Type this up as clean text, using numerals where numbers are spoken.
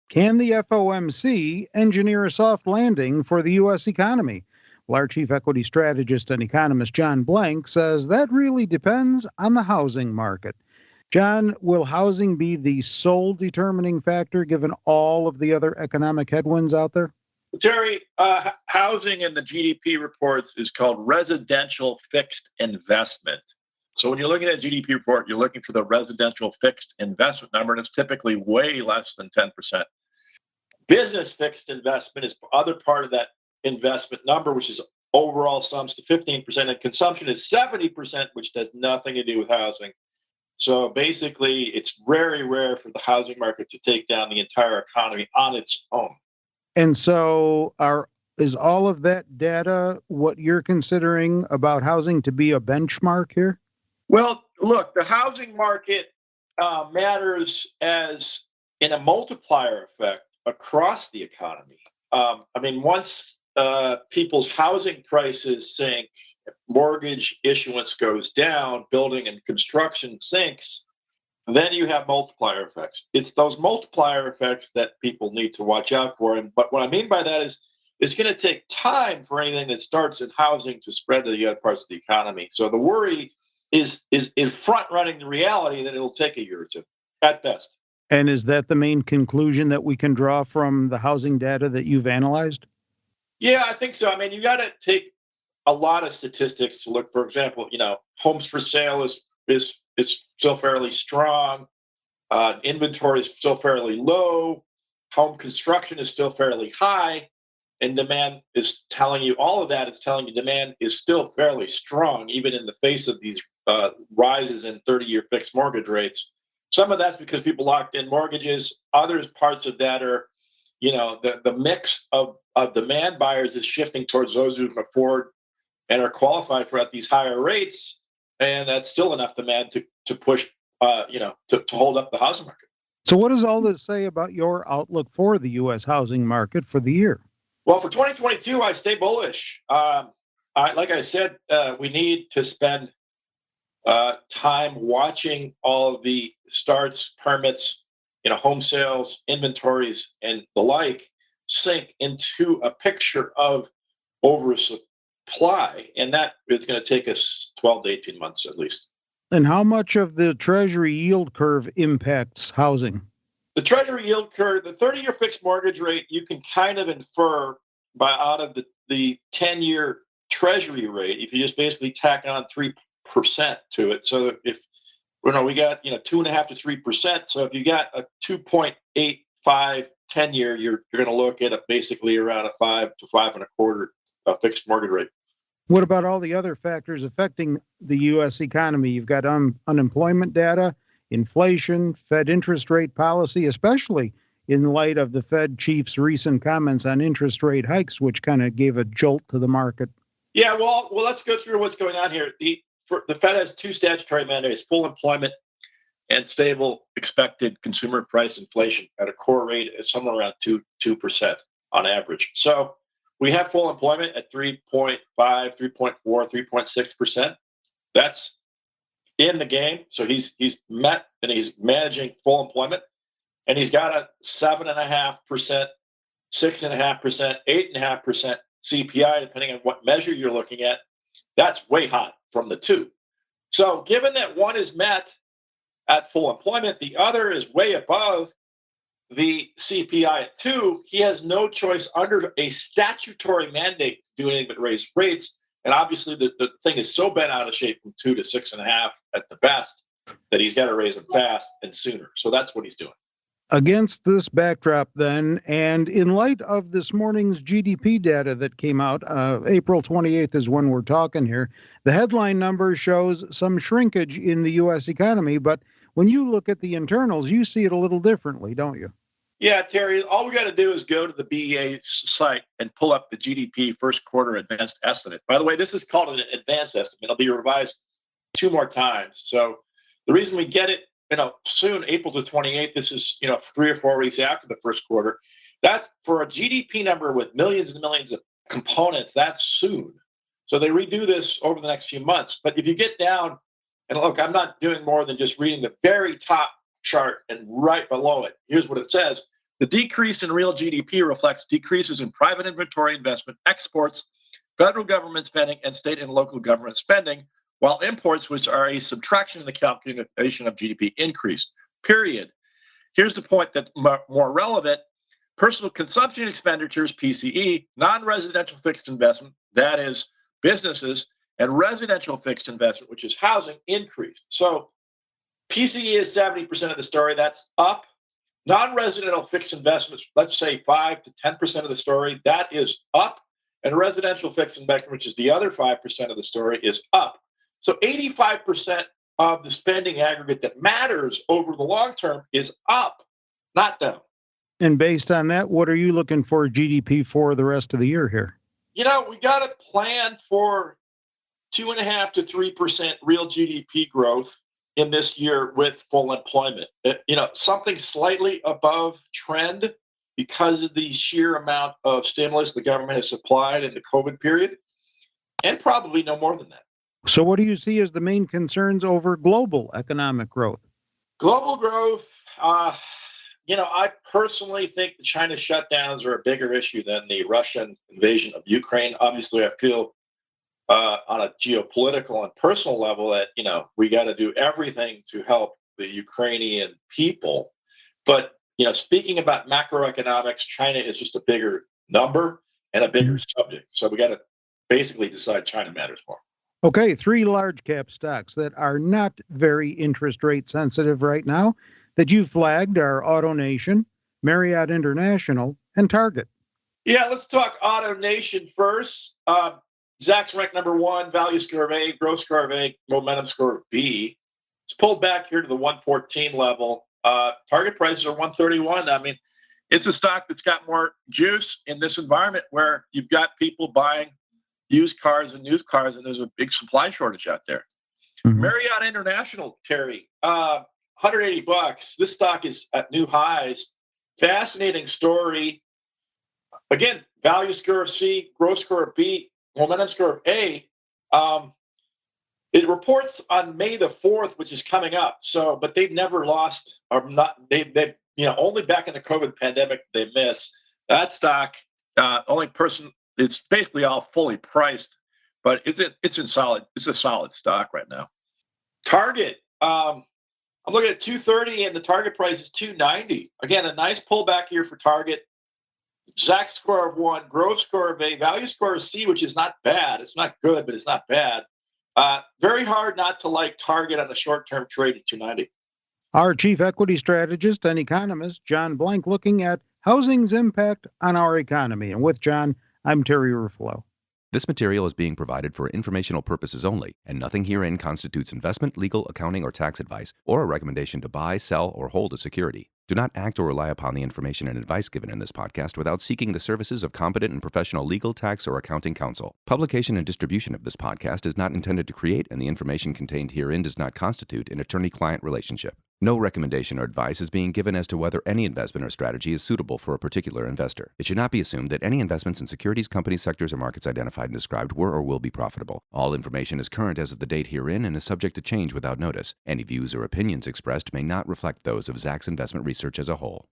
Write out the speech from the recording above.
Can the FOMC engineer a soft landing for the U.S. economy? Well, our chief equity strategist and economist, John Blank, says that really depends on the housing market. John, will housing be the sole determining factor given all of the other economic headwinds out there? Terry, housing in the GDP reports is called residential fixed investment. So when you're looking at a GDP report, you're looking for the residential fixed investment number, and it's typically way less than 10%. Business fixed investment is the other part of that investment number, which is overall sums to 15%, and consumption is 70%, which does nothing to do with housing. So basically, it's very rare for the housing market to take down the entire economy on its own. And so is all of that data what you're considering about housing to be a benchmark here? Well, look, the housing market matters as in a multiplier effect across the economy. Once people's housing prices sink, mortgage issuance goes down, building and construction sinks, then you have multiplier effects. It's those multiplier effects that people need to watch out for. But what I mean by that is it's going to take time for anything that starts in housing to spread to the other parts of the economy. So the worry is in front running the reality that it'll take a year or two at best. And is that the main conclusion that we can draw from the housing data that you've analyzed? Yeah, I think so. You got to take a lot of statistics to look. For example, homes for sale is still fairly strong. Inventory is still fairly low. Home construction is still fairly high. And demand is telling you all of that. It's telling you demand is still fairly strong, even in the face of these rises in 30-year fixed mortgage rates. Some of that's because people locked in mortgages. Others parts of that are, the mix of demand buyers is shifting towards those who can afford and are qualified for at these higher rates. And that's still enough demand to push, to hold up the housing market. So what does all this say about your outlook for the U.S. housing market for the year? Well, for 2022, I stay bullish. Like I said, we need to spend time watching all of the starts, permits, home sales, inventories, and the like sink into a picture of oversupply. And that is going to take us 12 to 18 months at least. And how much of the Treasury yield curve impacts housing? The Treasury yield curve, the 30-year fixed mortgage rate, you can kind of infer out of the 10-year Treasury rate if you just basically tack on 3% to it. So if we got 2.5% to 3%. So if you got a 2.85 10-year, you're going to look at basically around a 5 to 5.25 fixed mortgage rate. What about all the other factors affecting the U.S. economy? You've got unemployment data, inflation, Fed interest rate policy, especially in light of the Fed chief's recent comments on interest rate hikes, which kind of gave a jolt to the market. Yeah, well, let's go through what's going on here. The Fed has two statutory mandates: full employment and stable expected consumer price inflation at a core rate of somewhere around 2% on average. So we have full employment at 3.5, 3.4, 3.6%. That's in the game. So he's met and he's managing full employment. And he's got a 7.5%, 6.5%, 8.5% CPI, depending on what measure you're looking at. That's way high from the two. So given that one is met at full employment, the other is way above the CPI at 2, he has no choice under a statutory mandate to do anything but raise rates. And obviously the thing is so bent out of shape from 2 to 6.5 at the best that he's got to raise them fast and sooner. So that's what he's doing. Against this backdrop, then, and in light of this morning's GDP data that came out, April 28th is when we're talking here, the headline number shows some shrinkage in the U.S. economy. But when you look at the internals, you see it a little differently, don't you? Yeah, Terry, all we got to do is go to the BEA site and pull up the GDP first quarter advanced estimate. By the way, this is called an advanced estimate. It'll be revised 2 more times. So the reason we get it soon, April the 28th, this is, 3 or 4 weeks after the first quarter. That's for a GDP number with millions and millions of components. That's soon. So they redo this over the next few months. But if you get down, and look, I'm not doing more than just reading the very top chart and right below it. Here's what it says. The decrease in real GDP reflects decreases in private inventory investment, exports, federal government spending, and state and local government spending, while imports, which are a subtraction in the calculation of GDP, increased. Period. Here's the point that's more relevant. Personal consumption expenditures, PCE, non-residential fixed investment, that is businesses, and residential fixed investment, which is housing, increased. So PCE is 70% of the story. That's up. Non-residential fixed investments, let's say 5 to 10% of the story, that is up. And residential fixed investment, which is the other 5% of the story, is up. So 85% of the spending aggregate that matters over the long term is up, not down. And based on that, what are you looking for GDP for the rest of the year here? We got to plan for 2.5 to 3% real GDP growth in this year with full employment. Something slightly above trend because of the sheer amount of stimulus the government has supplied in the COVID period, and probably no more than that. So what do you see as the main concerns over global economic growth? Global growth, I personally think the China shutdowns are a bigger issue than the Russian invasion of Ukraine. Obviously, I feel on a geopolitical and personal level that, we got to do everything to help the Ukrainian people. But, speaking about macroeconomics, China is just a bigger number and a bigger subject. So we got to basically decide China matters more. Okay, 3 large cap stocks that are not very interest rate sensitive right now that you flagged are AutoNation, Marriott International, and Target. Yeah, let's talk AutoNation first. Zacks ranked number 1, value score of A, growth score of A, momentum score of B. It's pulled back here to the 114 level. Target prices are 131. I mean, it's a stock that's got more juice in this environment where you've got people buying used cars and new cars, and there's a big supply shortage out there. Mm-hmm. Marriott International, Terry, $180. This stock is at new highs. Fascinating story. Again, value score of C, growth score of B, momentum score of A. It reports on May the 4th, which is coming up. So, but they've never lost, or not. They only back in the COVID pandemic they miss. That stock, only person. It's basically all fully priced, but it's a solid stock right now. Target, I'm looking at 230 and the target price is 290. Again, a nice pullback here for Target. Zacks score of 1, growth score of A, value score of C, which is not bad. It's not good, but it's not bad. Very hard not to like Target on a short-term trade at 290. Our chief equity strategist and economist, John Blank, looking at housing's impact on our economy. And with John, I'm Terry Ruffalo. This material is being provided for informational purposes only, and nothing herein constitutes investment, legal, accounting, or tax advice, or a recommendation to buy, sell, or hold a security. Do not act or rely upon the information and advice given in this podcast without seeking the services of competent and professional legal, tax, or accounting counsel. Publication and distribution of this podcast is not intended to create, and the information contained herein does not constitute an attorney-client relationship. No recommendation or advice is being given as to whether any investment or strategy is suitable for a particular investor. It should not be assumed that any investments in securities, companies, sectors, or markets identified and described were or will be profitable. All information is current as of the date herein and is subject to change without notice. Any views or opinions expressed may not reflect those of Zacks Investment Research as a whole.